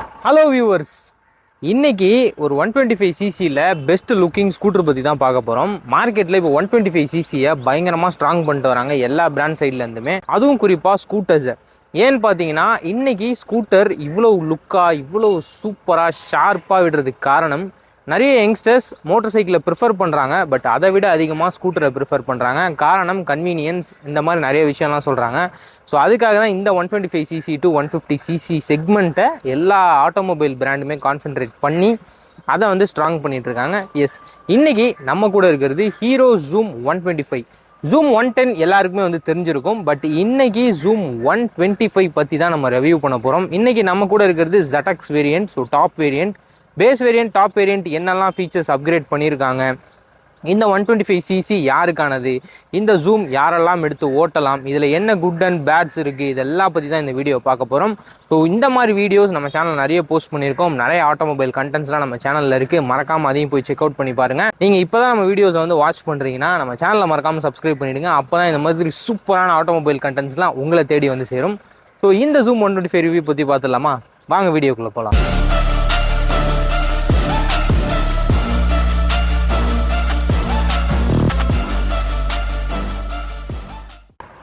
Hello viewers, இன்னைக்கு ஒரு 125cc best looking scooter பற்றி தான் பார்க்க போகிறோம். மார்க்கெட்டில் இப்போ 125cc பயங்கரமாக ஸ்ட்ராங் பண்ணிட்டு வராங்க எல்லா பிராண்ட் சைட்லேருந்துமே, அதுவும் குறிப்பாக ஸ்கூட்டர்ஸை. ஏன்னு பார்த்தீங்கன்னா இன்னைக்கு ஸ்கூட்டர் இவ்வளோ லுக்காக இவ்வளோ சூப்பராக ஷார்ப்பாக விடுறதுக்கு காரணம் நிறைய யங்ஸ்டர்ஸ் மோட்டர் சைக்கிளை ப்ரிஃபர் பண்ணுறாங்க. பட் அதை விட அதிகமாக ஸ்கூட்டரை ப்ரிஃபர் பண்ணுறாங்க. காரணம் கன்வீனியன்ஸ், இந்த மாதிரி நிறைய விஷயம்லாம் சொல்கிறாங்க. ஸோ அதுக்காக தான் இந்த 125cc to 150cc செக்மெண்ட்டை எல்லா ஆட்டோமொபைல் பிராண்டுமே கான்சென்ட்ரேட் பண்ணி அதை வந்து ஸ்ட்ராங் பண்ணிகிட்ருக்காங்க. எஸ், இன்றைக்கி நம்ம கூட இருக்கிறது ஹீரோ ஜூம் 125. ஜூம் 110 எல்லாருக்குமே வந்து தெரிஞ்சிருக்கும். பட் இன்னைக்கு ஜூம் 125 பற்றி தான் நம்ம ரிவ்யூ பண்ண போகிறோம். இன்றைக்கி நம்ம கூட இருக்கிறது ZX variant. So top variant, base variant, top variant என்னெல்லாம் ஃபீச்சர்ஸ் அப்கிரேட் பண்ணியிருக்காங்க, இந்த 125cc யாருக்கானது, இந்த ஜூம் யாரெல்லாம் எடுத்து ஓட்டலாம், இதில் என்ன குட் அண்ட் பேட்ஸ் இருக்குது, இதெல்லாம் பற்றி தான் இந்த வீடியோ பார்க்க போகிறோம். ஸோ இந்த மாதிரி வீடியோஸ் நம்ம சேனல் நிறைய போஸ்ட் பண்ணியிருக்கோம். நிறைய ஆட்டோமொபைல் கண்டென்ட்ஸ்லாம் நம்ம சேனலில் இருக்குது. மறக்காமல் அதையும் போய் செக் அவுட் பண்ணி பாருங்கள். நீங்கள் இப்போ தான் நம்ம வீடியோஸை வந்து வாட்ச் பண்ணுறீங்கன்னா நம்ம சேனலில் மறக்காமல் சப்ஸ்கிரைப் பண்ணிவிடுங்க. அப்போ தான் இந்த மாதிரி சூப்பரான ஆட்டோமொபைல் கண்டென்ட்ஸ்லாம் உங்களை தேடி வந்து சேரும். ஸோ இந்த ஜூம் 125 ரிவ்யூ பற்றி பார்த்துடலாமா? வாங்க வீடியோக்குள்ளே போகலாம்.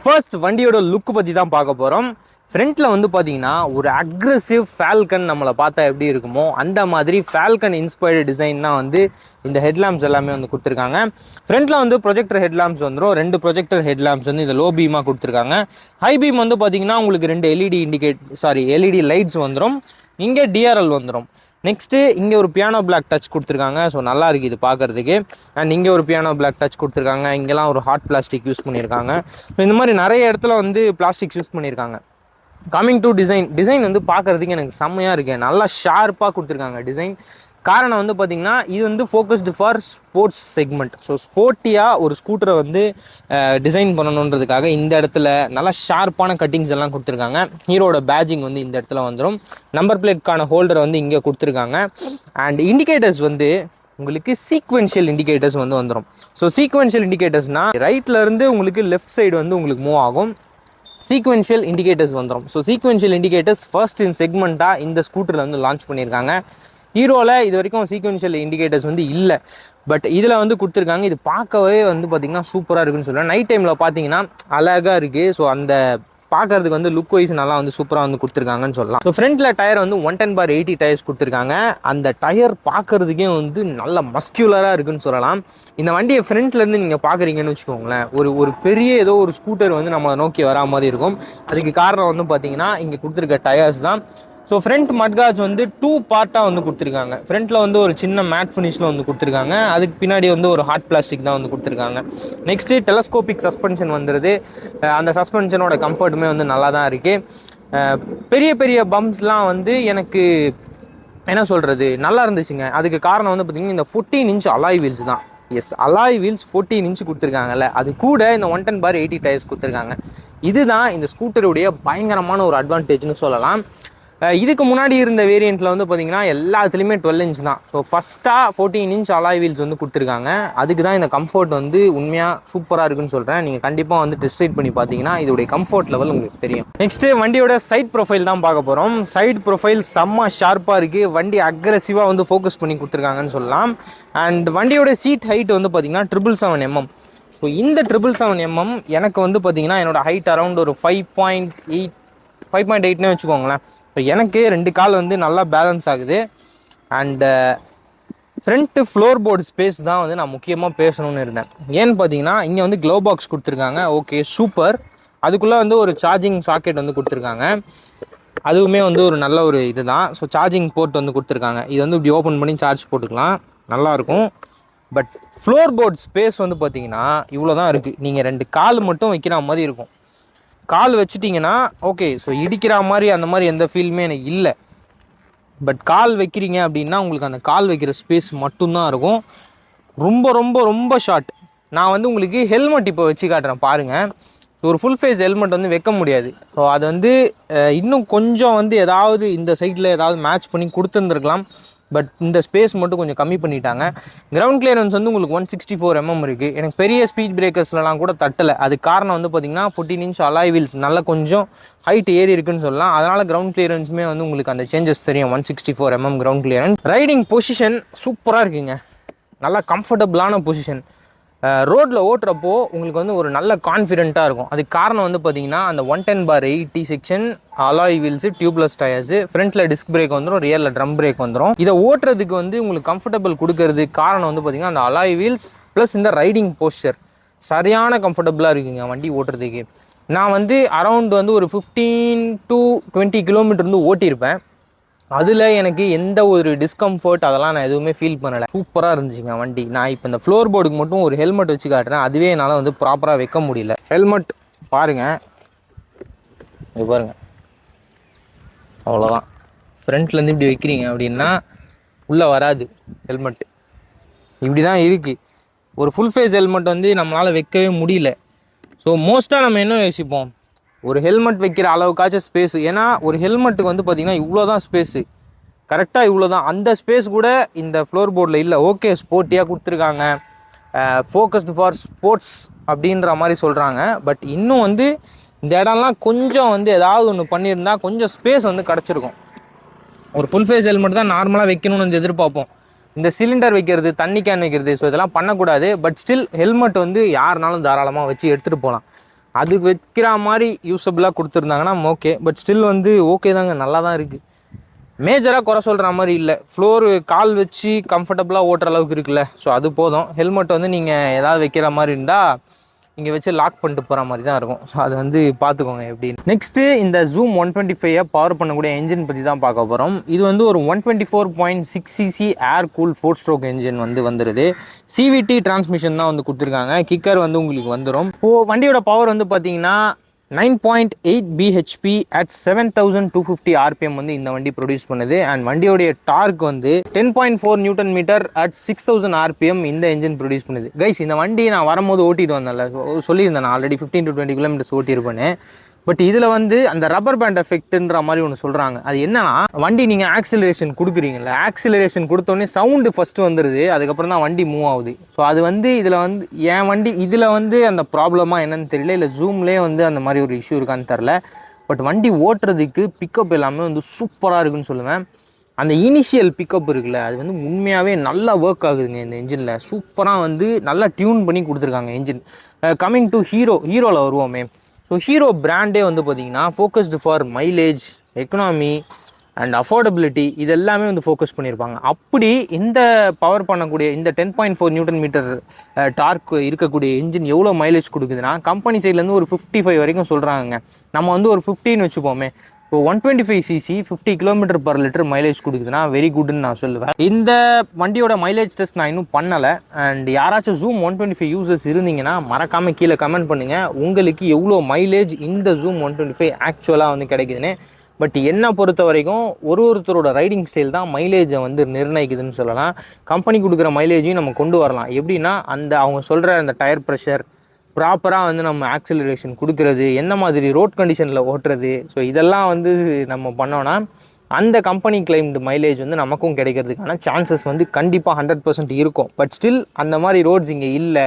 ஃபர்ஸ்ட் வண்டியோட லுக் பற்றி தான் பார்க்க போகிறோம். ஃப்ரண்ட்டில் வந்து பார்த்தீங்கன்னா ஒரு அக்ரெசிவ் ஃபால்கன் நம்மளை பார்த்தா எப்படி இருக்குமோ அந்த மாதிரி ஃபால்கன் இன்ஸ்பயர்டு டிசைன் தான் வந்து இந்த ஹெட்லாம்ப்ஸ் எல்லாமே வந்து கொடுத்துருக்காங்க. ஃப்ரண்ட்டில் வந்து ப்ரொஜெக்டர் ஹெட்லாம்ப்ஸ் வந்துடும். 2 ப்ரொஜெக்டர் ஹெட்லாம்ப்ஸ் வந்து இந்த லோ பீமாக கொடுத்துருக்காங்க. ஹை பீம் வந்து பார்த்தீங்கன்னா உங்களுக்கு 2 எல்இடி லைட்ஸ் வந்துடும். இங்கே டிஆர்எல் வந்துடும். நெக்ஸ்ட்டு இங்கே ஒரு பியானோ பிளாக் டச் கொடுத்துருக்காங்க. ஸோ நல்லா இருக்குது இது பார்க்குறதுக்கு. அண்ட் இங்கே ஒரு பியானோ பிளாக் டச் கொடுத்துருக்காங்க. இங்கெல்லாம் ஒரு ஹாட் பிளாஸ்டிக் யூஸ் பண்ணியிருக்காங்க. ஸோ இந்த மாதிரி நிறைய இடத்துல வந்து பிளாஸ்டிக்ஸ் யூஸ் பண்ணியிருக்காங்க. கம்மிங் டு டிசைன் வந்து பார்க்குறதுக்கு எனக்கு செம்மையாக இருக்குது. நல்லா ஷார்ப்பாக கொடுத்துருக்காங்க டிசைன். காரணம் வந்து பார்த்திங்கன்னா இது வந்து focused for sports segment. So ஸ்போர்ட்டியாக ஒரு ஸ்கூட்டரை வந்து டிசைன் பண்ணணுன்றதுக்காக இந்த இடத்துல நல்லா ஷார்ப்பான கட்டிங்ஸ் எல்லாம் கொடுத்துருக்காங்க. ஹீரோட பேஜிங் வந்து இந்த இடத்துல வந்துடும். நம்பர் பிளேட்கான ஹோல்டரை வந்து இங்கே கொடுத்துருக்காங்க. அண்ட் இண்டிகேட்டர்ஸ் வந்து உங்களுக்கு சீக்வென்ஷியல் இண்டிகேட்டர்ஸ் வந்து வந்துடும். ஸோ சீக்வென்ஷியல் இண்டிகேட்டர்ஸ்னால் ரைட்லேருந்து உங்களுக்கு லெஃப்ட் சைடு வந்து உங்களுக்கு மூவ் ஆகும். சீக்வென்ஷியல் இண்டிகேட்டர்ஸ் வந்துடும். So sequential indicators first in செக்மெண்ட்டாக இந்த ஸ்கூட்டரில் வந்து லான்ச் பண்ணியிருக்காங்க. ஹீரோவில் இது வரைக்கும் சீக்வென்ஷியல் இண்டிகேட்டர்ஸ் வந்து இல்லை. பட் இதில் வந்து கொடுத்துருக்காங்க. இது பார்க்கவே வந்து பார்த்திங்கன்னா சூப்பராக இருக்குன்னு சொல்லுவேன். நைட் டைமில் பார்த்தீங்கன்னா அழகாக இருக்குது. ஸோ அந்த பார்க்கறதுக்கு வந்து லுக் வைஸ் நல்லா வந்து சூப்பராக வந்து கொடுத்துருக்காங்கன்னு சொல்லலாம். ஸோ ஃப்ரண்ட்டில் டயர் வந்து 110/80 டயர்ஸ் கொடுத்துருக்காங்க. அந்த டயர் பார்க்குறதுக்கே வந்து நல்ல மஸ்குலராக இருக்குன்னு சொல்லலாம். இந்த வண்டியை ஃப்ரண்ட்லேருந்து நீங்கள் பார்க்குறீங்கன்னு வச்சுக்கோங்களேன், ஒரு பெரிய ஏதோ ஒரு ஸ்கூட்டர் வந்து நம்மளை நோக்கி வரா மாதிரி இருக்கும். அதுக்கு காரணம் வந்து பார்த்திங்கன்னா இங்கே கொடுத்துருக்க டயர்ஸ் தான். ஸோ ஃப்ரண்ட் மட்கார்ட்ஸ் வந்து 2 பார்ட்டாக வந்து கொடுத்துருக்காங்க. ஃப்ரண்ட்டில் வந்து ஒரு சின்ன மேட் ஃபினிஷில் வந்து கொடுத்துருக்காங்க. அதுக்கு பின்னாடி வந்து ஒரு ஹாட் பிளாஸ்டிக் தான் வந்து கொடுத்துருக்காங்க. நெக்ஸ்ட்டு டெலஸ்கோபிக் சஸ்பென்ஷன் வந்துடுது. அந்த சஸ்பென்ஷனோட கம்ஃபர்ட்டுமே வந்து நல்லா தான் இருக்குது. பெரிய பெரிய பம்ப்ஸ்லாம் வந்து எனக்கு என்ன சொல்கிறது நல்லா இருந்துச்சுங்க. அதுக்கு காரணம் வந்து பார்த்திங்கன்னா இந்த 14 inch அலாய் வீல்ஸ் தான். எஸ், அலாய் வீல்ஸ் 14 inch கொடுத்துருக்காங்கல்ல, அது கூட இந்த 110/80 டயர்ஸ் கொடுத்துருக்காங்க. இதுதான் இந்த ஸ்கூட்டருடைய பயங்கரமான ஒரு அட்வான்டேஜ்னு சொல்லலாம். இதுக்கு முன்னாடி இருந்த வேரியண்ட்டில் வந்து பார்த்திங்கன்னா எல்லாத்துலேயுமே 12 inch தான். ஸோ ஃபஸ்ட்டாக 14 inch அலாய் வீல்ஸ் வந்து கொடுத்துருக்காங்க. அதுக்கு தான் இந்த கம்ஃபர்ட் வந்து உண்மையாக சூப்பராக இருக்குன்னு சொல்கிறேன். நீங்கள் கண்டிப்பாக வந்து டெஸ்ட் ரைட் பண்ணி பார்த்தீங்கன்னா இதோடைய கம்ஃபர்ட் லெவல் உங்களுக்கு தெரியும். நெக்ஸ்ட்டு வண்டியோட சைட் ப்ரொஃபைல் தான் பார்க்க போகிறோம். சைட் ப்ரொஃபைல் செம்ம ஷார்ப்பாக இருக்குது. வண்டி அக்ரெசிவாக வந்து ஃபோக்கஸ் பண்ணி கொடுத்துருக்காங்கன்னு சொல்லலாம். அண்ட் வண்டியோட சீட் ஹைட் வந்து பார்த்திங்கன்னா 777 mm. ஸோ இந்த 777 mm எனக்கு வந்து பார்த்திங்கன்னா என்னோடய ஹைட் அரௌண்ட் ஒரு 5.8ன்னு வச்சுக்கோங்களேன். இப்போ எனக்கு 2 கால் வந்து நல்லா பேலன்ஸ் ஆகுது. And front floor board space தான் வந்து நான் முக்கியமாக பேசணும்னு இருந்தேன். ஏன்னு பார்த்தீங்கன்னா இங்கே வந்து க்ளோ பாக்ஸ் கொடுத்துருக்காங்க. Okay, super. அதுக்குள்ளே வந்து ஒரு சார்ஜிங் சாக்கெட் வந்து கொடுத்துருக்காங்க. அதுவுமே வந்து ஒரு நல்ல ஒரு இது தான். ஸோ சார்ஜிங் போர்ட் வந்து கொடுத்துருக்காங்க. இது வந்து இப்படி ஓப்பன் பண்ணி சார்ஜ் போட்டுக்கலாம், நல்லாயிருக்கும். பட் ஃப்ளோர் போர்டு ஸ்பேஸ் வந்து பார்த்தீங்கன்னா இவ்வளோ தான் இருக்குது. நீங்கள் 2 கால் மட்டும் வைக்கிற மாதிரி இருக்கும். கால் வச்சுட்டிங்கன்னா ஓகே, ஸோ இடிக்கிற மாதிரி அந்த மாதிரி எந்த ஃபீலுமே எனக்கு இல்லை. பட் கால் வைக்கிறீங்க அப்படின்னா உங்களுக்கு அந்த கால் வைக்கிற ஸ்பேஸ் மட்டும்தான் இருக்கும். ரொம்ப ரொம்ப ரொம்ப ஷார்ட். நான் வந்து உங்களுக்கு ஹெல்மெட் இப்போ வச்சு காட்டுறேன் பாருங்கள். ஸோ ஒரு ஃபுல் ஃபேஸ் ஹெல்மெட் வந்து வைக்க முடியாது. ஸோ அது வந்து இன்னும் கொஞ்சம் வந்து ஏதாவது இந்த சைடில் ஏதாவது மேட்ச் பண்ணி கொடுத்துருந்துருக்கலாம். பட் இந்த ஸ்பேஸ் மட்டும் கொஞ்சம் கம்மி பண்ணிட்டாங்க. கிரவுண்ட் கிளியரன்ஸ் வந்து உங்களுக்கு 164 mm இருக்குது. எனக்கு பெரிய ஸ்பீட் பிரேக்கர்ஸ்லாம் கூட தட்டலை. அது காரணம் வந்து பார்த்திங்கன்னா 14 inch அலாய் வீல்ஸ் நல்லா கொஞ்சம் ஹைட் ஏறி இருக்குன்னு சொல்லலாம். அதனால் கிரவுண்ட் கிளியரன்ஸுமே வந்து உங்களுக்கு அந்த சேஞ்சஸ் தெரியும். 164 mm ground clearance. Riding position சூப்பராக இருக்குங்க, நல்லா கம்ஃபர்டபுளான பொசிஷன். ரோட்டில் ஓட்டுறப்போ உங்களுக்கு வந்து ஒரு நல்ல கான்ஃபிடென்ட்டாக இருக்கும். அதுக்கு காரணம் வந்து பார்த்தீங்கன்னா அந்த 110/80 section alloy wheels, tubeless tyres, ஃப்ரண்ட்டில் டிஸ்க் பிரேக் வந்துடும், ரியரில் ட்ரம் பிரேக் வந்துடும். இதை ஓட்டுறதுக்கு வந்து உங்களுக்கு கம்ஃபர்டபுள் கொடுக்கறது காரணம் வந்து பார்த்தீங்கன்னா அந்த அலாய் வீல்ஸ் ப்ளஸ் இந்த ரைடிங் போஸ்டர் சரியான கம்ஃபர்டபுளாக இருக்குங்க வண்டி ஓட்டுறதுக்கு. நான் வந்து அரௌண்ட் வந்து ஒரு 15 to 20 கிலோமீட்டர் வந்து ஓட்டியிருப்பேன். அதில் எனக்கு எந்த ஒரு டிஸ்கம்ஃபர்ட் அதெல்லாம் நான் எதுவுமே ஃபீல் பண்ணலை. சூப்பராக இருந்துச்சுங்க வண்டி. நான் இப்போ இந்த ஃப்ளோர் போர்டுக்கு மட்டும் ஒரு ஹெல்மெட் வச்சு காட்டுறேன், அதுவே என்னால் வந்து ப்ராப்பராக வைக்க முடியல. ஹெல்மெட் பாருங்கள், இது பாருங்கள், அவ்வளோதான். ஃப்ரண்ட்லேருந்து இப்படி வைக்கிறீங்க அப்படின்னா உள்ளே வராது ஹெல்மெட், இப்படி தான் இருக்குது. ஒரு ஃபுல் ஃபேஸ் ஹெல்மெட் வந்து நம்மளால் வைக்கவே முடியல. ஸோ மோஸ்ட்டாக நம்ம என்ன யோசிப்போம், ஒரு ஹெல்மெட் வைக்கிற அளவுக்காச்சும் ஸ்பேஸு. ஏன்னா ஒரு ஹெல்மெட்டுக்கு வந்து பார்த்திங்கன்னா இவ்வளோ தான் ஸ்பேஸு, கரெக்டாக இவ்வளோ தான். அந்த ஸ்பேஸ் கூட இந்த ஃப்ளோர் போர்டில் இல்லை. ஓகே, ஸ்போர்ட்டியாக கொடுத்துருக்காங்க, ஃபோக்கஸ்டு ஃபார் ஸ்போர்ட்ஸ் அப்படின்ற மாதிரி சொல்கிறாங்க. பட் இன்னும் வந்து இந்த இடம்லாம் கொஞ்சம் வந்து ஏதாவது ஒன்று பண்ணியிருந்தா கொஞ்சம் ஸ்பேஸ் வந்து கிடச்சிருக்கும். ஒரு ஃபுல் ஃபேஸ் ஹெல்மெட் தான் நார்மலாக வைக்கணும்னு வந்து எதிர்பார்ப்போம். இந்த சிலிண்டர் வைக்கிறது, தண்ணி கேன் வைக்கிறது, ஸோ இதெல்லாம் பண்ணக்கூடாது. பட் ஸ்டில் ஹெல்மெட் வந்து யாருனாலும் தாராளமாக வச்சு எடுத்துகிட்டு போகலாம். அதுக்கு வைக்கிற மாதிரி யூஸபிளாக கொடுத்துருந்தாங்கன்னா ஓகே. பட் ஸ்டில் வந்து ஓகே தாங்க, நல்லா தான் இருக்குது. மேஜராக குறை சொல்கிற மாதிரி இல்லை. ஃப்ளோரு கால் வச்சு கம்ஃபர்டபுளாக ஓட்டுற அளவுக்கு இருக்குல்ல, ஸோ அது போதும். ஹெல்மெட் வந்து நீங்கள் ஏதாவது வைக்கிற மாதிரி இருந்தால் இங்கே வச்சு லாக் பண்ணிட்டு போகிற மாதிரி தான் இருக்கும். ஸோ அது வந்து பார்த்துக்கோங்க எப்படின்னு. நெக்ஸ்ட்டு இந்த Zoom 125 பவர் பண்ணக்கூடிய என்ஜின் பற்றி தான் பார்க்க போகிறோம். இது வந்து ஒரு 124.6 cc ஏர் கூல் 4 ஸ்ட்ரோக் என்ஜின் வந்து வந்துடுது. CVT டிரான்ஸ்மிஷன் தான் வந்து கொடுத்துருக்காங்க. கிக்கர் வந்து உங்களுக்கு வந்துடும். இப்போது வண்டியோட பவர் வந்து பார்த்தீங்கன்னா 9.8 bhp at 7250 rpm வந்து இந்த வண்டி ப்ரொடியூஸ் பண்ணுது. அண்ட் வண்டியோடைய டார்க் வந்து 10.4 நியூட்டன் மீட்டர் அட் 6000 rpm இந்த என்ஜின் ப்ரொடியூஸ் பண்ணுது. கைஸ், இந்த வண்டி நான் வரும்போது ஓட்டிட்டு வந்தேன்ல, சொல்லியிருந்தேன் நான் ஆல்ரெடி 15 to 20 கிலோமீட்டர்ஸ் ஓட்டியிருப்பேன்னு. பட் இதில் வந்து அந்த ரப்பர் பேண்ட் எஃபெக்ட்ன்ற மாதிரி ஒன்று சொல்கிறாங்க. அது என்னன்னா, வண்டி நீங்கள் ஆக்சிலரேஷன் கொடுக்குறீங்களா, ஆக்சிலரேஷன் கொடுத்தோடனே சவுண்டு ஃபஸ்ட்டு வந்துடுது, அதுக்கப்புறம் தான் வண்டி மூவ் ஆகுது. ஸோ அது வந்து இதில் வந்து என் வண்டி இதில் வந்து அந்த ப்ராப்ளமாக என்னன்னு தெரியல, இல்லை ஜூம்லேயே வந்து அந்த மாதிரி ஒரு இஷ்யூ இருக்கான்னு தெரில. பட் வண்டி ஓட்டுறதுக்கு பிக்கப் எல்லாமே வந்து சூப்பராக இருக்குன்னு சொல்லுவேன். அந்த இனிஷியல் பிக்கப் இருக்குல்ல, அது வந்து உண்மையாகவே நல்லா ஒர்க் ஆகுதுங்க இந்த என்ஜினில். சூப்பராக வந்து நல்லா டியூன் பண்ணி கொடுத்துருக்காங்க என்ஜின். கம்மிங் டு ஹீரோவில் வருவோமே. ஸோ ஹீரோ பிராண்டே வந்து பார்த்திங்கன்னா focused for mileage, economy and affordability இது எல்லாமே வந்து ஃபோக்கஸ் பண்ணியிருப்பாங்க. அப்படி இந்த பவர் பண்ணக்கூடிய இந்த 10.4 நியூட்டன் மீட்டர் டார்க் இருக்கக்கூடிய என்ஜின் எவ்வளோ மைலேஜ் கொடுக்குதுன்னா, கம்பெனி சைட்லேருந்து ஒரு 55 வரைக்கும் சொல்கிறாங்க. நம்ம வந்து ஒரு 15 வச்சுப்போமே. இப்போ 125 cc 50 km/L மைலேஜ் கொடுக்குதுன்னா வெரி குட்னு நான் சொல்லுவேன். இந்த வண்டியோட மைலேஜ் டெஸ்ட் நான் இன்னும் பண்ணலை. அண்ட் யாராச்சும் Zoom 125 யூசர்ஸ் இருந்தீங்கன்னா மறக்காமல் கீழே கமெண்ட் பண்ணுங்கள், உங்களுக்கு எவ்வளோ மைலேஜ் இந்த Zoom 125 ஆக்சுவலாக வந்து கிடைக்குதுன்னு. பட் என்னை பொறுத்த வரைக்கும் ஒருத்தரோட ரைடிங் ஸ்டைல் தான் மைலேஜை வந்து நிர்ணயிக்குதுன்னு சொல்லலாம். கம்பெனி கொடுக்குற மைலேஜையும் நம்ம கொண்டு வரலாம். எப்படின்னா, அந்த அவங்க சொல்கிற அந்த டயர் ப்ரெஷர், ப்ராப்பராக வந்து நம்ம ஆக்சிலரேஷன் கொடுக்குறது, என்ன மாதிரி ரோட் கண்டிஷனில் ஓட்டுறது, ஸோ இதெல்லாம் வந்து நம்ம பண்ணோன்னா அந்த கம்பெனி கிளைம்டு மைலேஜ் வந்து நமக்கும் கிடைக்கிறதுக்கான சான்சஸ் வந்து கண்டிப்பாக 100% இருக்கும். பட் ஸ்டில் அந்த மாதிரி ரோட்ஸ் இங்கே இல்லை.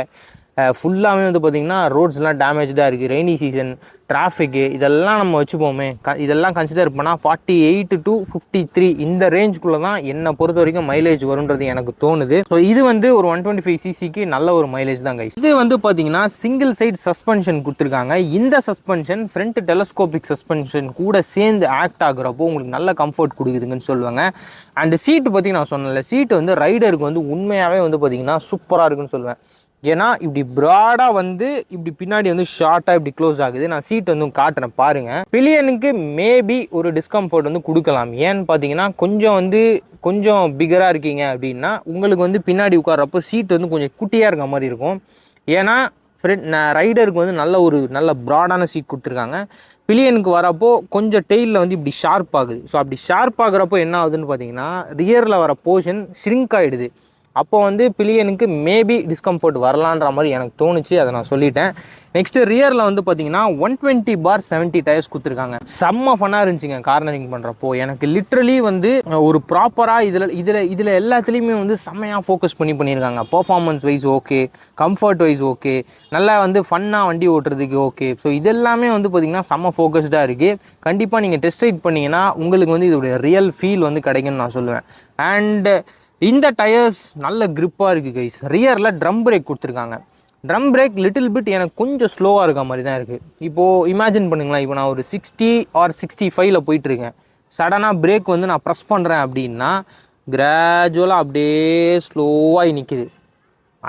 ஃபுல்லாகவே வந்து பார்த்திங்கன்னா ரோட்ஸ்லாம் டேமேஜாக இருக்குது. ரெய்னி சீசன், டிராஃபிக்கு இதெல்லாம் நம்ம வச்சுப்போமே, இதெல்லாம் கன்சிடர் பண்ணால் 48 to 53 இந்த ரேஞ்சுக்குள்ளே தான் என்னை பொறுத்த வரைக்கும் மைலேஜ் வருன்றது எனக்கு தோணுது. ஸோ இது வந்து ஒரு 125 cc நல்ல ஒரு மைலேஜ் தான் கைஸ். இது வந்து பார்த்திங்கன்னா சிங்கிள் சைட் சஸ்பென்ஷன் கொடுத்துருக்காங்க. இந்த சஸ்பென்ஷன் ஃப்ரண்ட் டெலஸ்கோபிக் சஸ்பென்ஷன் கூட சேர்ந்து ஆக்ட் ஆகுறப்போ உங்களுக்கு நல்ல கம்ஃபர்ட் கொடுக்குதுங்கன்னு சொல்லுவாங்க. அண்ட் சீட்டு பற்றி நான் சொன்னேன்ல, சீட்டு வந்து ரைடருக்கு வந்து உண்மையாகவே வந்து பார்த்திங்கன்னா சூப்பராக இருக்குன்னு சொல்லுவேன். ஏன்னா இப்படி ப்ராடாக வந்து இப்படி பின்னாடி வந்து ஷார்ட்டாக இப்படி க்ளோஸ் ஆகுது. நான் சீட் வந்து காட்டுறேன் பாருங்கள். பில்லியனுக்கு மேபி ஒரு டிஸ்கம்ஃபர்ட் வந்து கொடுக்கலாம். ஏன்னு பார்த்தீங்கன்னா கொஞ்சம் பிகராக இருக்கீங்க அப்படின்னா உங்களுக்கு வந்து பின்னாடி உட்கார்றப்போ சீட் வந்து கொஞ்சம் குட்டியாக இருக்க மாதிரி இருக்கும். ஏன்னா ரைடருக்கு வந்து நல்ல ப்ராடான சீட் கொடுத்துருக்காங்க. பில்லியனுக்கு வரப்போ கொஞ்சம் டெயிலில் வந்து இப்படி ஷார்ப் ஆகுது. ஸோ அப்படி ஷார்ப் ஆகுறப்போ என்ன ஆகுதுன்னு பார்த்தீங்கன்னா ரியரில் வர போர்ஷன் ஷ்ரிங்க் ஆகிடுது. அப்போ வந்து பில்லியனுக்கு மேபி டிஸ்கம்ஃபர்ட் வரலான்ற மாதிரி எனக்கு தோணுச்சு, அதை நான் சொல்லிட்டேன். நெக்ஸ்ட்டு ரியரில் வந்து பார்த்தீங்கன்னா 120/70 டயர்ஸ் கொடுத்துருக்காங்க. செம்ம ஃபன்னாக இருந்துச்சுங்க கார்னரிங் பண்ணுறப்போ. எனக்கு லிட்ரலி வந்து ஒரு ப்ராப்பராக இதில் எல்லாத்துலேயுமே வந்து செம்மையாக ஃபோக்கஸ் பண்ணியிருக்காங்க. Performance wise okay, comfort wise okay, நல்லா வந்து ஃபன்னாக வண்டி ஓட்டுறதுக்கு ஓகே. ஸோ இதெல்லாமே வந்து பார்த்திங்கன்னா செம்ம ஃபோக்கஸ்டாக இருக்குது. கண்டிப்பாக நீங்கள் டெஸ்ட் ரைட் பண்ணிங்கன்னா உங்களுக்கு வந்து இதோடைய ரியல் ஃபீல் வந்து கிடைக்குன்னு நான் சொல்லுவேன். அண்டு இந்த டயர்ஸ் நல்ல கிரிப்பாக இருக்குது கைஸ். ரியரில் ட்ரம் பிரேக் கொடுத்துருக்காங்க. ட்ரம் பிரேக் லிட்டில் பிட் எனக்கு கொஞ்சம் ஸ்லோவாக இருக்க மாதிரி தான் இருக்குது. இப்போது இமேஜின் பண்ணுங்களேன், இப்போ நான் ஒரு 60 or 65 போயிட்டுருக்கேன். சடனாக பிரேக் வந்து நான் ப்ரெஸ் பண்ணுறேன் அப்படின்னா கிராஜுவலாக அப்படியே ஸ்லோவாகி நிற்கிது.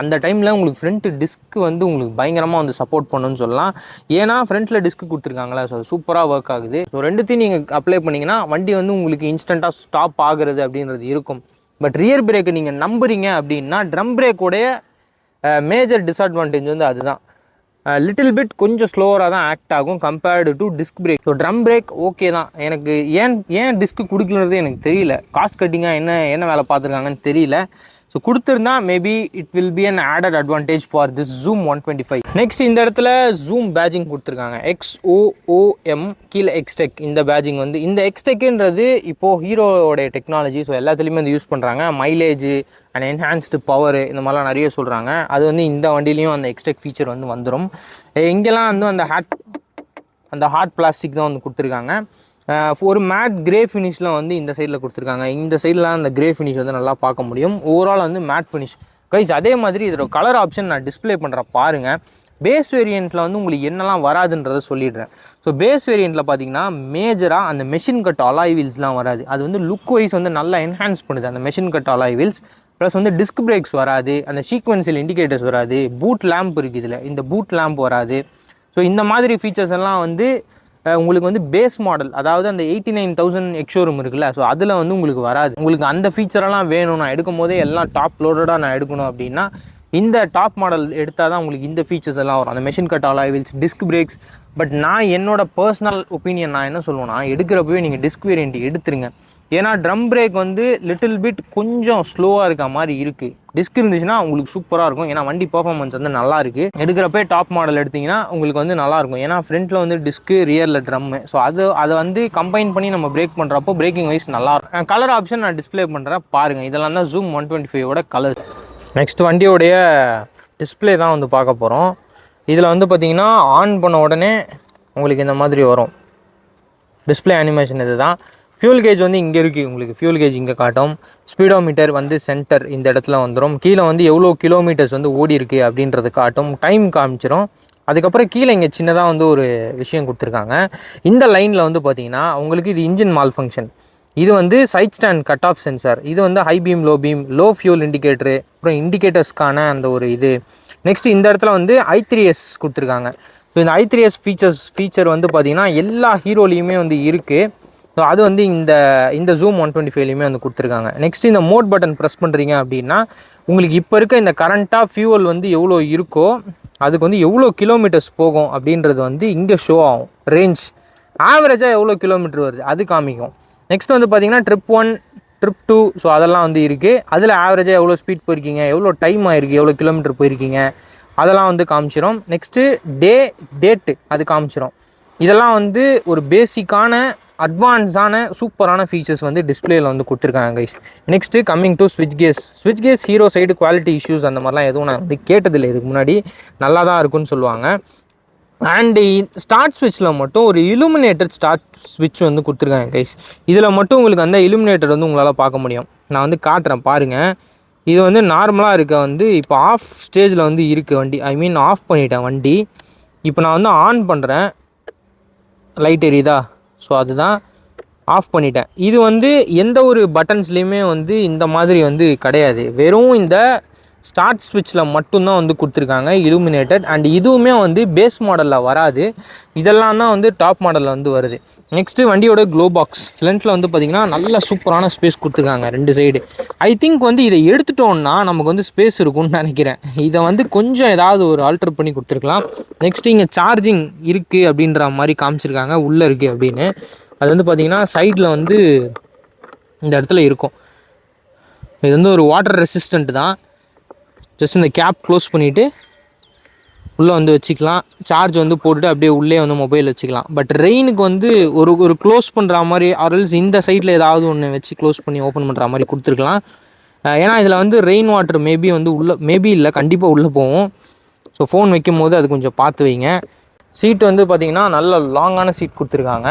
அந்த டைமில் உங்களுக்கு ஃப்ரண்ட் டிஸ்க் வந்து உங்களுக்கு பயங்கரமாக வந்து சப்போர்ட் பண்ணுன்னு சொல்லலாம். ஏன்னா ஃப்ரண்ட்டில் டிஸ்க் கொடுத்துருக்காங்களா, ஸோ சூப்பராக ஒர்க் ஆகுது. ஸோ ரெண்டுத்தையும் நீங்கள் அப்ளை பண்ணிங்கன்னா வண்டி வந்து உங்களுக்கு இன்ஸ்டண்ட்டாக ஸ்டாப் ஆகுறது அப்படின்றது இருக்கும். பட் ரியர் பிரேக்கை நீங்கள் நம்புறீங்க அப்படின்னா ட்ரம் பிரேக்கோடைய மேஜர் டிஸ்அட்வான்டேஜ் வந்து அதுதான். லிட்டில் பிட் கொஞ்சம் ஸ்லோவராக தான் ஆக்ட் ஆகும் compared to disc brake. So drum break okay தான். எனக்கு ஏன் டிஸ்க் கொடுக்கலன்றது எனக்கு தெரியல. காஸ்ட் கட்டிங்காக என்ன வேலை பார்த்துருக்காங்கன்னு தெரியல. ஸோ கொடுத்துருந்தா maybe it will be an added advantage for this zoom 125. Next இந்த இடத்துல ஜூம் பேஜிங் கொடுத்துருக்காங்க. XOOM கீழே எக்ஸ்டெக். இந்த பேஜிங் வந்து இந்த எக்ஸ்டெக்குன்றது இப்போது ஹீரோவோடைய டெக்னாலஜி. ஸோ எல்லாத்துலேயுமே வந்து யூஸ் பண்ணுறாங்க. மைலேஜ் அண்ட் என்ஹான்ஸ்டு பவர் இந்த மாதிரிலாம் நிறைய சொல்கிறாங்க. அது வந்து இந்த வண்டிலையும் அந்த எக்ஸ்டெக் ஃபீச்சர் வந்து வந்துடும். இங்கெல்லாம் வந்து அந்த ஹார்ட் பிளாஸ்டிக் தான் வந்து கொடுத்துருக்காங்க. ஒரு மேட் கிரே ஃபினிஷில் வந்து இந்த சைடில் கொடுத்துருக்காங்க. இந்த சைடில் அந்த கிரே ஃபினிஷ் வந்து நல்லா பார்க்க முடியும். ஓவரால் வந்து மேட் ஃபினிஷ் கைஸ். அதே மாதிரி இதோட கலர் ஆப்ஷன் நான் டிஸ்பிளே பண்ணுறேன் பாருங்கள். பேஸ் வேரியண்ட்டில் வந்து உங்களுக்கு என்னெல்லாம் வராதுன்றதை சொல்லிடுறேன். ஸோ பேஸ் வேரியண்ட்டில் பார்த்தீங்கன்னா மேஜராக அந்த மெஷின் கட் அலாய் வீல்ஸ்லாம் வராது. அது வந்து லுக் வைஸ் வந்து நல்லா என்ஹான்ஸ் பண்ணுது அந்த machine cut alloy wheels. Plus வந்து டிஸ்க் பிரேக்ஸ் வராது, அந்த சீக்வென்சியல் இண்டிகேட்டர்ஸ் வராது, பூட் லேம்ப் இருக்குது இதில், இந்த பூட் லேம்ப் வராது. ஸோ இந்த மாதிரி ஃபீச்சர்ஸ் எல்லாம் வந்து உங்களுக்கு வந்து பேஸ் மாடல், அதாவது அந்த 89,000 எக்ஷோரூம் இருக்குல்ல, ஸோ அதில் வந்து உங்களுக்கு வராது. உங்களுக்கு அந்த ஃபீச்சரெல்லாம் வேணும், நான் எடுக்கும் போதே எல்லாம் டாப் லோடடாக நான் எடுக்கணும் அப்படின்னா இந்த டாப் மாடல் எடுத்தால் தான் உங்களுக்கு இந்த ஃபீச்சர்ஸ் எல்லாம் வரும். அந்த machine cut alloy wheels, disk breaks. But நான் என்னோட பர்சனல் ஒப்பீனியன் நான் என்ன சொல்லுவேன்னா, எடுக்கிறப்பவே நீங்கள் டிஸ்க் வேரியண்ட் எடுத்துருங்க. ஏன்னா ட்ரம் பிரேக் வந்து லிட்டில் பிட் கொஞ்சம் ஸ்லோவாக இருக்க மாதிரி இருக்குது. டிஸ்க் இருந்துச்சுன்னா உங்களுக்கு சூப்பராக இருக்கும். ஏன்னா வண்டி பர்ஃபார்மன்ஸ் வந்து நல்லா இருக்குது. எடுக்கிறப்பே டாப் மாடல் எடுத்திங்கன்னா உங்களுக்கு வந்து நல்லாயிருக்கும். ஏன்னா ஃப்ரண்ட்டில் வந்து டிஸ்க்கு, ரியரில் ட்ரம்மு. ஸோ அதை வந்து கம்பைன் பண்ணி நம்ம பிரேக் பண்ணுறப்போ பிரேக்கிங் வைஸ் நல்லாயிருக்கும். கலர் ஆப்ஷன் நான் டிஸ்பிளே பண்ணுறேன் பாருங்கள். இதெல்லாம் தான் ஜூம் 125 கலர். நெக்ஸ்ட் வண்டியோடைய டிஸ்பிளே தான் வந்து பார்க்க போகிறோம். இதில் வந்து பார்த்திங்கன்னா ஆன் பண்ண உடனே உங்களுக்கு இந்த மாதிரி வரும் டிஸ்பிளே அனிமேஷன். இது தான் ஃபியூல் கேஜ் வந்து இங்கே இருக்குது. உங்களுக்கு ஃபியூல் கேஜ் இங்கே காட்டும். ஸ்பீடோமீட்டர் வந்து சென்டர் இந்த இடத்துல வந்துடும். கீழே வந்து எவ்வளோ கிலோமீட்டர்ஸ் வந்து ஓடி இருக்குது அப்படின்றது காட்டும். டைம் காமிச்சிடும். அதுக்கப்புறம் கீழே இங்கே சின்னதாக வந்து ஒரு விஷயம் கொடுத்துருக்காங்க. இந்த லைனில் வந்து பார்த்திங்கன்னா உங்களுக்கு இது இன்ஜின் மால் ஃபங்க்ஷன். இது வந்து side stand cut off sensor. இது வந்து high beam, low fuel indicator, அப்புறம் இண்டிகேட்டர்ஸ்க்கான அந்த ஒரு இது. நெக்ஸ்ட் இந்த இடத்துல வந்து i3s கொடுத்துருக்காங்க. ஸோ இந்த i3s ஃபீச்சர் வந்து பார்த்திங்கன்னா எல்லா ஹீரோலையுமே வந்து இருக்குது. ஸோ அது வந்து இந்த ஜூம் 125லையுமே வந்து கொடுத்துருக்காங்க. நெக்ஸ்ட் இந்த மோட் பட்டன் ப்ரெஸ் பண்ணுறீங்க அப்படின்னா உங்களுக்கு இப்போ இருக்க இந்த கரண்ட்டாக ஃபியூவல் வந்து எவ்வளோ இருக்கோ அதுக்கு வந்து எவ்வளோ கிலோமீட்டர்ஸ் போகும் அப்படின்றது வந்து இங்கே ஷோ ஆகும். ரேஞ்ச் ஆவரேஜாக எவ்வளோ கிலோமீட்டர் வருது அது காமிக்கும். நெக்ஸ்ட் வந்து பார்த்திங்கன்னா ட்ரிப் 1, ட்ரிப் 2, ஸோ அதெல்லாம் வந்து இருக்குது. அதில் ஆவரேஜாக எவ்வளோ ஸ்பீட் போயிருக்கீங்க, எவ்வளோ டைம் ஆகிருக்கு, எவ்வளோ கிலோமீட்டர் போயிருக்கீங்க அதெல்லாம் வந்து காமிச்சிடும். நெக்ஸ்ட்டு டேட்டு அது காமிச்சிடும். இதெல்லாம் வந்து ஒரு பேசிக்கான அட்வான்ஸான சூப்பரான ஃபீச்சர்ஸ் வந்து டிஸ்பிளேயில் வந்து கொடுத்துருக்காங்க கைஸ். நெக்ஸ்ட்டு கம்மிங் டு ஸ்விட்ச் case Hero side quality issues அந்த மாதிரிலாம் எதுவும் நான் வந்து கேட்டதில்லை. இதுக்கு முன்னாடி நல்லா தான் இருக்குன்னு சொல்லுவாங்க. அண்டு ஸ்டார்ட் ஸ்விட்சில் மட்டும் ஒரு இலுமினேட்டட் ஸ்டார்ட் ஸ்விட்ச் வந்து கொடுத்துருக்காங்க கைஸ். இதில் மட்டும் உங்களுக்கு அந்த இலுமினேட்டர் வந்து உங்களால் பார்க்க முடியும். நான் வந்து காட்டுறேன் பாருங்கள். இது வந்து நார்மலாக இருக்க வந்து இப்போ ஆஃப் ஸ்டேஜில் வந்து இருக்குது வண்டி. ஆஃப் பண்ணிட்டேன் வண்டி. இப்போ நான் வந்து ஆன் பண்ணுறேன், லைட் எரியுதா? ஸோ அதுதான் ஆஃப் பண்ணிட்டேன். இது வந்து எந்த ஒரு பட்டன்ஸ்லேயுமே வந்து இந்த மாதிரி வந்து கிடையாது. வெறும் இந்த ஸ்டார்ட் ஸ்விட்சில் மட்டும்தான் வந்து கொடுத்துருக்காங்க இலுமினேட்டட். அண்ட் இதுவுமே வந்து பேஸ் மாடலில் வராது. இதெல்லாம் தான் வந்து டாப் மாடலில் வந்து வருது. நெக்ஸ்ட்டு வண்டியோட க்ளோ பாக்ஸ் ஃப்ரண்ட்டில் வந்து பார்த்திங்கன்னா நல்ல சூப்பரான ஸ்பேஸ் கொடுத்துருக்காங்க 2 சைடு. ஐ திங்க் வந்து இதை எடுத்துட்டோன்னா நமக்கு வந்து ஸ்பேஸ் இருக்கும்னு நினைக்கிறேன். இதை வந்து கொஞ்சம் ஏதாவது ஒரு ஆல்டர் பண்ணி கொடுத்துருக்கலாம். நெக்ஸ்ட்டு இங்கே சார்ஜிங் இருக்குது அப்படின்ற மாதிரி காமிச்சிருக்காங்க, உள்ளே இருக்குது அப்படின்னு. அது வந்து பார்த்திங்கன்னா சைடில் வந்து இந்த இடத்துல இருக்கும். இது வந்து ஒரு வாட்டர் ரெசிஸ்டண்ட் தான். ஜஸ்ட் இந்த கேப் க்ளோஸ் பண்ணிவிட்டு உள்ளே வந்து வச்சுக்கலாம். சார்ஜ் வந்து போட்டுட்டு அப்படியே உள்ளே வந்து மொபைல் வச்சுக்கலாம். பட் ரெயினுக்கு வந்து ஒரு க்ளோஸ் பண்ணுற மாதிரி ஆர்எல்ஸ் இந்த சைடில் ஏதாவது ஒன்று வச்சு க்ளோஸ் பண்ணி ஓப்பன் பண்ணுற மாதிரி கொடுத்துருக்கலாம். ஏன்னா இதில் வந்து ரெயின் வாட்டர் மேபி வந்து மேபி இல்லை கண்டிப்பாக உள்ளே போகும். ஸோ ஃபோன் வைக்கும் போது அது கொஞ்சம் பார்த்து வைங்க. சீட்டு வந்து பார்த்திங்கன்னா நல்ல லாங்கான சீட் கொடுத்துருக்காங்க.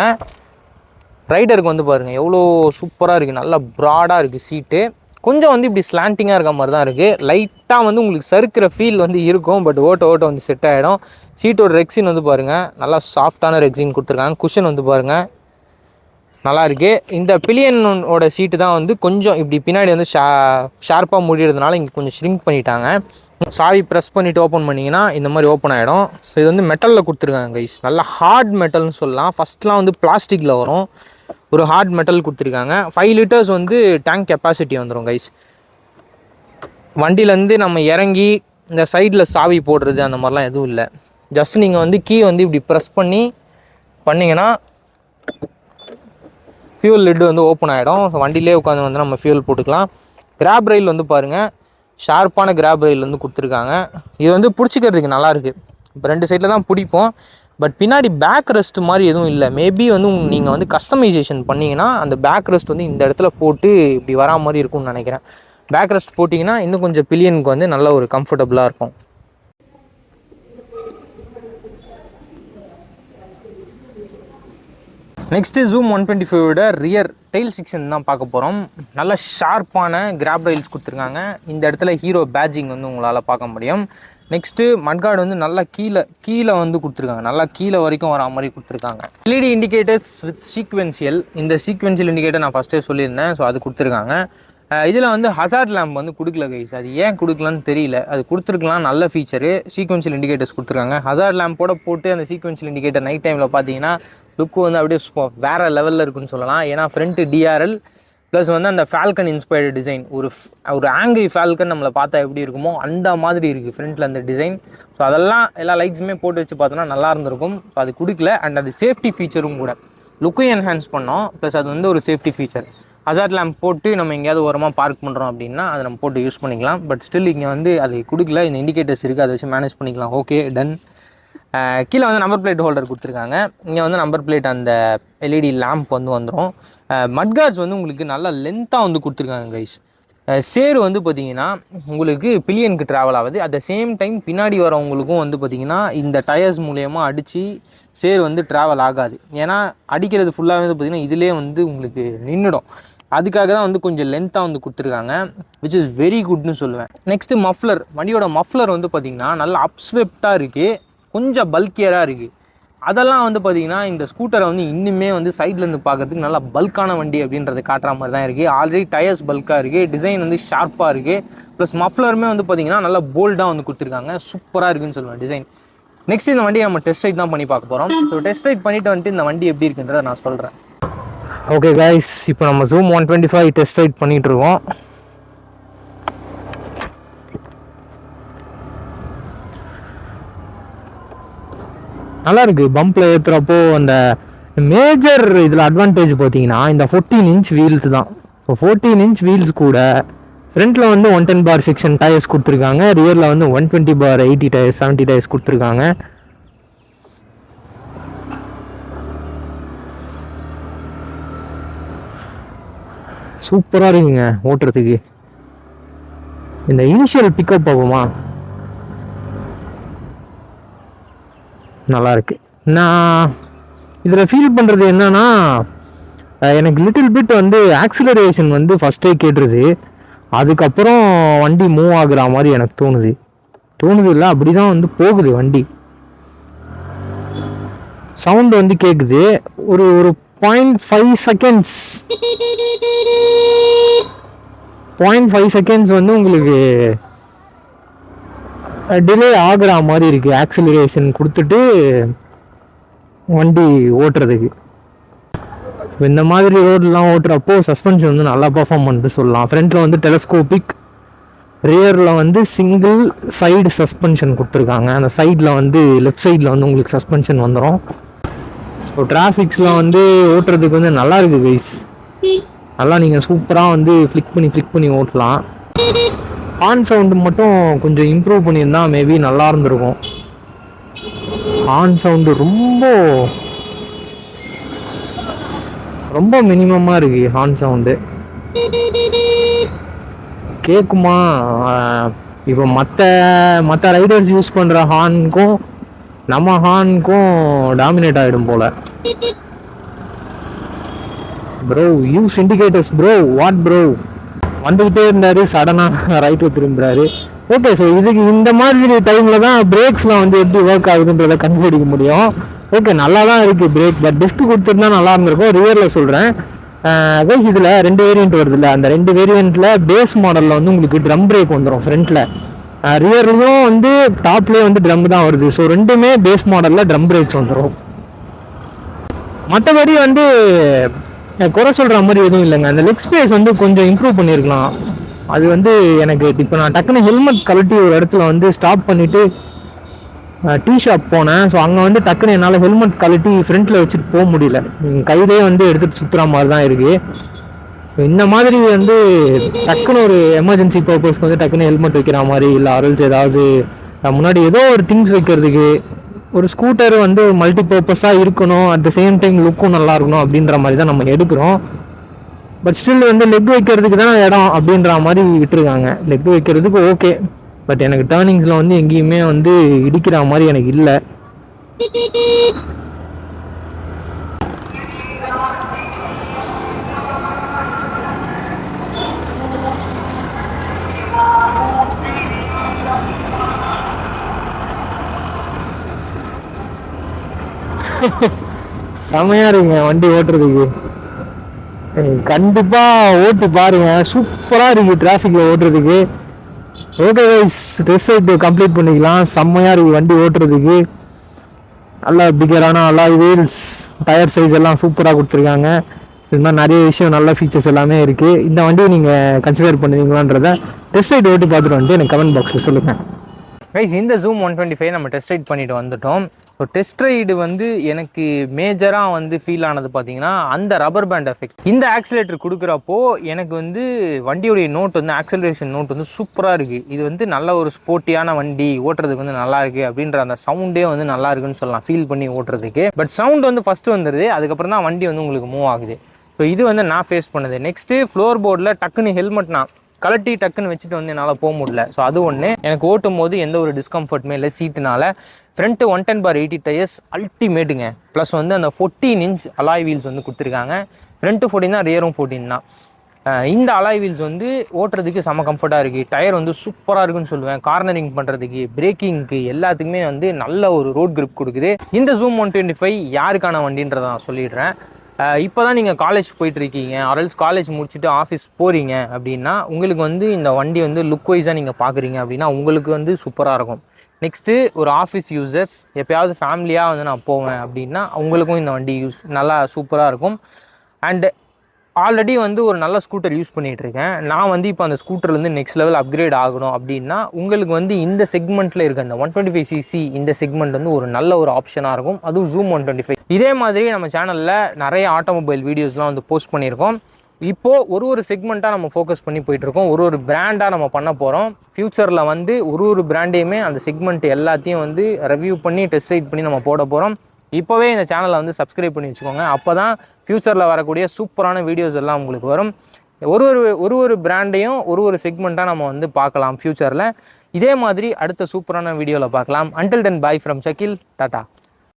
ரைடருக்கு வந்து பாருங்கள் எவ்வளோ சூப்பராக இருக்குது, நல்லா ப்ராடாக இருக்குது சீட்டு. கொஞ்சம் வந்து இப்படி ஸ்லாண்டிங்காக இருக்க மாதிரி தான் இருக்குது. லைட்டாக வந்து உங்களுக்கு சறுக்கிற ஃபீல் வந்து இருக்கும். பட் ஓட்ட வந்து செட் ஆகிடும். சீட்டோட ரெக்ஸின் வந்து பாருங்கள் நல்லா சாஃப்டான ரெக்ஸின் கொடுத்துருக்காங்க. குஷன் வந்து பாருங்கள் நல்லா இருக்குது. இந்த பிலியனோட சீட்டு தான் வந்து கொஞ்சம் இப்படி பின்னாடி வந்து ஷார்ப்பாக முடிகிறதுனால இங்கே கொஞ்சம் ஷ்ரிங்க் பண்ணிட்டாங்க. சாவி ப்ரெஸ் பண்ணிவிட்டு ஓப்பன் பண்ணிங்கன்னா இந்த மாதிரி ஓப்பன் ஆகிடும். ஸோ இது வந்து மெட்டலில் கொடுத்துருக்காங்க கைஸ். நல்லா ஹார்ட் மெட்டல்னு சொல்லலாம். ஃபஸ்ட்லாம் வந்து பிளாஸ்டிக்கில் வரும். ஒரு ஹார்ட் மெட்டல் கொடுத்துருக்காங்க. 5 லிட்டர்ஸ் வந்து டேங்க் கெப்பாசிட்டி வந்துடும் கைஸ். வண்டியிலேருந்து நம்ம இறங்கி இந்த சைடில் சாவி போடுறது அந்த மாதிரிலாம் எதுவும் இல்லை. ஜஸ்ட் நீங்கள் வந்து கீ வந்து இப்படி ப்ரெஸ் பண்ணிங்கன்னா ஃபியூல் லிட்டு வந்து ஓப்பன் ஆகிடும். வண்டியிலே உட்காந்து வந்து நம்ம ஃபியூல் போட்டுக்கலாம். கிராப் ரயில் வந்து பாருங்கள் ஷார்ப்பான கிராப் ரயில் வந்து கொடுத்துருக்காங்க. இது வந்து பிடிச்சிக்கிறதுக்கு நல்லாயிருக்கு. இப்போ 2 சைடில் தான் பிடிப்போம். பட் பின்னாடி பேக் ரெஸ்ட் மாதிரி எதுவும் இல்லை. மேபி வந்து நீங்கள் வந்து கஸ்டமைசேஷன் பண்ணிங்கன்னா அந்த பேக் ரெஸ்ட் வந்து இந்த இடத்துல போட்டு இப்படி வரா மாதிரி இருக்கும்னு நினைக்கிறேன். பேக் ரெஸ்ட் போட்டிங்கன்னா இன்னும் கொஞ்சம் பில்லியனுக்கு வந்து நல்ல ஒரு கம்ஃபர்டபுளாக இருக்கும். Next Zoom 125 rear tail section தான் பார்க்க போகிறோம். நல்ல ஷார்ப்பான கிராப் ரயில்ஸ் கொடுத்துருக்காங்க. இந்த இடத்துல ஹீரோ பேட்ஜிங் வந்து உங்களால் பார்க்க முடியும். நெக்ஸ்ட்டு மட்கார்டு வந்து நல்லா கீழே வந்து கொடுத்துருக்காங்க. நல்லா கீழே வரைக்கும் வரா மாதிரி கொடுத்துருக்காங்க. LED indicators with sequential. இந்த சீக்வென்ஷியல் இண்டிகேட்டர் நான் ஃபஸ்ட்டே சொல்லியிருந்தேன். ஸோ அது கொடுத்துருக்காங்க. இதில் வந்து ஹசார்ட் லேம்ப் வந்து கொடுக்கல கைஸ். அது ஏன் கொடுக்கலான்னு தெரியல. அது கொடுத்துருக்கலாம், நல்ல ஃபீச்சரு. சீக்வென்ஷியல் இண்டிகேட்டர்ஸ் கொடுத்துருக்காங்க. ஹசார்ட் லேம்போட போட்டு அந்த சீக்வென்ஷியல் இண்டிகேட்டர் நைட் டைமில் பார்த்தீங்கன்னா லுக்கு வந்து அப்படியே வேறு லெவலில் இருக்குன்னு சொல்லலாம். ஏன்னா ஃப்ரண்ட்டு DRL ப்ளஸ் வந்து அந்த ஃபால்கன் இன்ஸ்பயர்டு டிசைன். ஒரு ஆங்கிரி ஃபால்கன் நம்மளை பார்த்தா எப்படி இருக்குமோ அந்த மாதிரி இருக்குது ஃப்ரண்ட்டில் அந்த டிசைன். ஸோ அதெல்லாம் எல்லா லைட்ஸுமே போட்டு வச்சு பார்த்தோன்னா நல்லா இருந்திருக்கும். ஸோ அது கொடுக்கல. அண்ட் அது சேஃப்டி ஃபீச்சரும் கூட. லுக்கையும் என்ஹான்ஸ் பண்ணோம். ப்ளஸ் அது வந்து ஒரு சேஃப்டி ஃபீச்சர். ஹசார்ட் லேம்ப் போட்டு நம்ம எங்கேயாவது ஓரமாக பார்க் பண்ணுறோம் அப்படின்னா அதை நம்ம போட்டு யூஸ் பண்ணிக்கலாம். பட் ஸ்டில் இங்கே வந்து அது கொடுக்கல. இந்த இண்டிகேட்டர்ஸ் இருக்குது, அதை வச்சு மேனேஜ் பண்ணிக்கலாம். Okay done. கீழே வந்து நம்பர் பிளேட் ஹோல்டர் கொடுத்துருக்காங்க. இங்கே வந்து நம்பர் பிளேட் அந்த LED லேம்ப் வந்து வந்துடும். மட்கார்ட்ஸ் வந்து உங்களுக்கு நல்லா லென்த்தாக வந்து கொடுத்துருக்காங்க கைஸ். சேர் வந்து பார்த்திங்கன்னா உங்களுக்கு பில்லியனுக்கு ட்ராவல் ஆகுது. அட் த சேம் டைம் பின்னாடி வரவங்களுக்கும் வந்து பார்த்திங்கன்னா இந்த டயர்ஸ் மூலயமா அடித்து சேர் வந்து ட்ராவல் ஆகாது. ஏன்னா அடிக்கிறது ஃபுல்லாக வந்து பார்த்திங்கன்னா இதிலே வந்து உங்களுக்கு நின்றுடும். அதுக்காக தான் வந்து கொஞ்சம் லென்த்தாக வந்து கொடுத்துருக்காங்க, விச் இஸ் வெரி குட்னு சொல்லுவேன். Next muffler. வண்டியோட மஃப்ளர் வந்து பார்த்திங்கன்னா நல்லா அப்ஸ்வெப்டாக இருக்குது, கொஞ்சம் பல்கியராக இருக்குது. அதெல்லாம் வந்து பார்த்திங்கன்னா இந்த ஸ்கூட்டரை வந்து இன்னுமே வந்து சைட்லேருந்து பார்க்குறதுக்கு நல்லா பல்கான வண்டி அப்படின்றத காட்டுற மாதிரி தான் இருக்குது. ஆல்ரெடி டயர்ஸ் பல்காக இருக்குது, டிசைன் வந்து ஷார்ப்பாக இருக்குது. ப்ளஸ் மஃப்ளருமே வந்து பார்த்திங்கன்னா நல்லா போல்டாக வந்து கொடுத்துருக்காங்க. சூப்பராக இருக்குதுன்னு சொல்லுவேன் டிசைன். நெக்ஸ்ட் இந்த வண்டியை நம்ம டெஸ்ட் ரைட் தான் பண்ணி பார்க்க போகிறோம். ஸோ டெஸ்ட் ரைட் பண்ணிவிட்டு வந்துட்டு இந்த வண்டி எப்படி இருக்குன்றதை நான் சொல்கிறேன். ஓகே கைஸ், இப்போ நம்ம Zoom 125 டெஸ்ட் ரைட் பண்ணிகிட்ருக்கோம். நல்லா இருக்குது. பம்பில் ஏற்றுறப்போ அந்த மேஜர் இதில் அட்வான்டேஜ் பார்த்தீங்கன்னா இந்த 14 இன்ச் வீல்ஸ் தான். ஸோ 14 இன்ச் வீல்ஸ் கூட ஃப்ரண்ட்டில் வந்து 110 பார் செக்ஷன் டயர்ஸ் கொடுத்துருக்காங்க. ரியரில் வந்து 120 பார் 80 டயர்ஸ் 70 டயர்ஸ் கொடுத்துருக்காங்க. சூப்பராக இருக்குங்க ஓட்டுறதுக்கு. இந்த இனிஷியல் பிக்கப் ஆகுமா நல்லாயிருக்கு. நான் இதில் ஃபீல் பண்ணுறது என்னன்னா, எனக்கு லிட்டில் பிட் வந்து ஆக்சிலரேஷன் வந்து ஃபஸ்ட்டே கேட்டுருது. அதுக்கப்புறம் வண்டி மூவ் ஆகுற மாதிரி எனக்கு தோணுது இல்லை, அப்படி தான் வந்து போகுது வண்டி. சவுண்டு வந்து கேட்குது. ஒரு 0.5 செகண்ட்ஸ் 0.5 செகண்ட்ஸ் வந்து உங்களுக்கு டிலே ஆகுற மாதிரி இருக்குது ஆக்சிலரேஷன் கொடுத்துட்டு வண்டி ஓட்டுறதுக்கு. இந்த மாதிரி ரோடெலாம் ஓட்டுறப்போ சஸ்பென்ஷன் வந்து நல்லா பர்ஃபார்ம் பண்ணிட்டு சொல்லலாம். ஃப்ரண்ட்டில் வந்து டெலஸ்கோபிக், ரியரில் வந்து சிங்கிள் சைடு சஸ்பென்ஷன் கொடுத்துருக்காங்க. அந்த சைடில் வந்து லெஃப்ட் சைடில் வந்து உங்களுக்கு சஸ்பென்ஷன் வந்துடும். ஸோ டிராஃபிக்ஸில் வந்து ஓட்டுறதுக்கு வந்து நல்லா இருக்குது கைஸ். நல்லா நீங்கள் சூப்பராக வந்து ஃப்ளிக் பண்ணி ஓட்டலாம். ஹார்ன் சவுண்டு மட்டும் கொஞ்சம் இம்ப்ரூவ் பண்ணியிருந்தா மேபி நல்லா இருந்திருக்கும். ஹார்ன் சவுண்டு ரொம்ப மினிமமாக இருக்குது. ஹார்ன் சவுண்டு கேட்குமா? இப்போ மற்ற ரைடர்ஸ் யூஸ் பண்ணுற ஹார்னுக்கும் நம்ம ஹார்னுக்கும் டாமினேட் ஆகிடும் போல். Bro use indicators bro. What bro? வந்துக்கிட்டே இருந்தார், சடனாக ரைட்டில் திரும்புகிறாரு. ஓகே, ஸோ இதுக்கு இந்த மாதிரி டைமில் தான் பிரேக்ஸ்லாம் வந்து எப்படி ஒர்க் ஆகுதுன்றதை கண்டுபிடிக்க முடியும். ஓகே, நல்லா தான் இருக்குது பிரேக், பட் டிஸ்க் கொடுத்துருந்தா நல்லா இருந்திருக்கும். ரியரில் சொல்கிறேன் கைஸ். இதில் 2 வேரியண்ட் வருதுல்ல, அந்த 2 வேரியண்ட்டில் பேஸ் மாடலில் வந்து உங்களுக்கு ட்ரம் பிரேக் வந்துடும் ஃப்ரண்ட்டில். ரியர்லையும் வந்து டாப்லேயே வந்து ட்ரம் தான் வருது. ஸோ ரெண்டுமே பேஸ் மாடலில் ட்ரம் பிரேக்ஸ் வந்துடும். மற்றபடி வந்து குறை சொல்கிற மாதிரி எதுவும் இல்லைங்க. அந்த லெக் ஸ்பேஸ் வந்து கொஞ்சம் இம்ப்ரூவ் பண்ணியிருக்கலாம். அது வந்து எனக்கு இப்போ நான் டக்குன்னு ஹெல்மெட் கழட்டி ஒரு இடத்துல வந்து ஸ்டாப் பண்ணிவிட்டு டீ ஷாப் போனேன். ஸோ அங்கே வந்து டக்குன்னு என்னால் ஹெல்மெட் கழட்டி ஃப்ரண்ட்டில் வச்சுட்டு போக முடியல. கையிலே வந்து எடுத்துகிட்டு சுற்றுற மாதிரி தான் இருக்குது. இந்த மாதிரி வந்து டக்குன்னு ஒரு எமர்ஜென்சி பர்பஸ்க்கு வந்து டக்குன்னு ஹெல்மெட் வைக்கிற மாதிரி, இல்லை அரல்ஸ் ஏதாவது முன்னாடி ஏதோ ஒரு திங்ஸ் வைக்கிறதுக்கு, ஒரு ஸ்கூட்டர் வந்து மல்டி பர்பஸாக இருக்கணும், அட் த சேம் டைம் லுக்கும் நல்லா இருக்கணும் அப்படின்ற மாதிரி தான் நம்ம எடுக்கிறோம். பட் ஸ்டில் வந்து லெக் வைக்கிறதுக்கு தான் இடம் அப்படின்ற மாதிரி விட்டுருக்காங்க. லெக் வைக்கிறதுக்கு ஓகே, பட் எனக்கு டேர்னிங்ஸில் வந்து எங்கேயுமே வந்து இடிக்கிற மாதிரி எனக்கு இல்லை. செமையா இருக்குங்க வண்டி ஓட்டுறதுக்கு. கண்டிப்பா ஓட்டி பாருங்க, சூப்பரா இருக்கு டிராஃபிக்ல ஓட்டுறதுக்கு. Okay guys, test right complete பண்ணிக்கலாம். செம்மையா இருக்கு வண்டி ஓட்டுறதுக்கு. நல்லா பிகரான அலாய் வீல்ஸ், டயர் சைஸ் எல்லாம் சூப்பராக கொடுத்துருக்காங்க. இது மாதிரி நிறைய விஷயம், நல்ல ஃபீச்சர்ஸ் எல்லாமே இருக்குது. இந்த வண்டியை நீங்கள் கன்சிடர் பண்ணுவீங்களான்றதை டெஸ்ட் ரைட் ஓட்டி பார்த்துட்டு வந்துட்டு எனக்கு கமெண்ட் பாக்ஸில் சொல்லுங்கள். கைஸ், இந்த Zoom 125 நம்ம டெஸ்ட் ரைட் பண்ணிட்டு வந்துட்டோம். ஸோ டெஸ்ட் ரைடு வந்து எனக்கு மேஜராக வந்து ஃபீல் ஆனது பார்த்தீங்கன்னா அந்த ரப்பர் பேண்ட் எஃபெக்ட். இந்த ஆக்சிலேட்டர் கொடுக்குறப்போ எனக்கு வந்து வண்டியோடைய நோட் வந்து ஆக்சிலரேஷன் நோட் வந்து சூப்பராக இருக்குது. இது வந்து நல்ல ஒரு ஸ்போர்ட்டியான வண்டி, ஓட்டுறதுக்கு வந்து நல்லா இருக்குது அப்படின்ற அந்த சவுண்டே வந்து நல்லா இருக்குன்னு சொல்லலாம், ஃபீல் பண்ணி ஓட்டுறதுக்கு. பட் சவுண்ட் வந்து ஃபஸ்ட்டு வந்துடுது, அதுக்கப்புறம் தான் வண்டி வந்து உங்களுக்கு மூவ் ஆகுது. ஸோ இது வந்து நான் ஃபேஸ் பண்ணது. நெக்ஸ்ட்டு ஃப்ளோர் போர்டில் டக்குன்னு ஹெல்மெட் நான் கலட்டி டக்குன்னு வச்சுட்டு வந்து என்னால் போக முடியல. ஸோ அது ஒன்று. எனக்கு ஓட்டும் போது எந்த ஒரு டிஸ்கம்ஃபர்ட்டுமே இல்லை சீட்டுனால. ஃப்ரண்ட்டு 110/80 டயர்ஸ் அல்டிமேட்டுங்க. ப்ளஸ் வந்து அந்த 14 inch அலாய் வீல்ஸ் வந்து கொடுத்துருக்காங்க. ஃப்ரண்ட்டு 14 தான், ரியரும் 14 தான். இந்த அலாய் வீல்ஸ் வந்து ஓட்டுறதுக்கு செம்ம கம்ஃபர்ட்டாக இருக்குது. டயர் வந்து சூப்பராக இருக்குன்னு சொல்லுவேன். கார்னரிங் பண்ணுறதுக்கு, பிரேக்கிங்க்கு, எல்லாத்துக்குமே வந்து நல்ல ஒரு ரோட் கிரிப் கொடுக்குது. இந்த Zoom 125 யாருக்கான வண்டின்றதை நான் சொல்லிடுறேன். இப்போ தான் நீங்கள் காலேஜ் போயிட்டுருக்கீங்க, ஆர்எல்ஸ் காலேஜ் முடிச்சுட்டு ஆஃபீஸ் போகிறீங்க அப்படின்னா உங்களுக்கு வந்து இந்த வண்டி வந்து லுக் வைஸாக நீங்கள் பார்க்குறீங்க அப்படின்னா உங்களுக்கு வந்து சூப்பராக இருக்கும். நெக்ஸ்ட்டு ஒரு ஆஃபீஸ் யூசர்ஸ், எப்போயாவது ஃபேமிலியாக வந்து நான் போவேன் அப்படின்னா அவங்களுக்கும் இந்த வண்டி நல்லா சூப்பராக இருக்கும். அண்டு ஆல்ரெடி வந்து ஒரு நல்ல ஸ்கூட்டர் யூஸ் பண்ணிகிட்ருக்கேன். நான் வந்து இப்போ அந்த ஸ்கூட்டர்லேருந்து நெக்ஸ்ட் லெவல் அப்கிரேட் ஆகணும் அப்படின்னா உங்களுக்கு வந்து இந்த செக்மெண்ட்டில் இருக்க இந்த 125cc இந்த செக்மெண்ட் வந்து ஒரு நல்ல ஒரு ஆப்ஷனாக இருக்கும். அதுவும் Zoom 125. இதே மாதிரி நம்ம சேனலில் நிறைய ஆட்டோமொபைல் வீடியோஸ்லாம் வந்து போஸ்ட் பண்ணியிருக்கோம். இப்போது ஒரு செக்மெண்ட்டாக நம்ம ஃபோக்கஸ் பண்ணி போயிட்டுருக்கோம். ஒரு பிராண்டாக நம்ம பண்ண போகிறோம். ஃப்யூச்சரில் வந்து ஒரு பிராண்டையுமே அந்த செக்மெண்ட் எல்லாத்தையும் வந்து ரிவ்யூ பண்ணி டெஸ்ட் ரைட் பண்ணி நம்ம போட போகிறோம். இப்போவே இந்த சேனலை வந்து சப்ஸ்கிரைப் பண்ணி வச்சுக்கோங்க. அப்போ தான் ஃப்யூச்சரில் வரக்கூடிய சூப்பரான வீடியோஸ் எல்லாம் உங்களுக்கு வரும். ஒரு பிராண்டையும் ஒரு செக்மெண்ட்டாக நம்ம வந்து பார்க்கலாம் ஃப்யூச்சரில். இதே மாதிரி அடுத்த சூப்பரான வீடியோவில் பார்க்கலாம். Until then, bye from Shakil. Tata.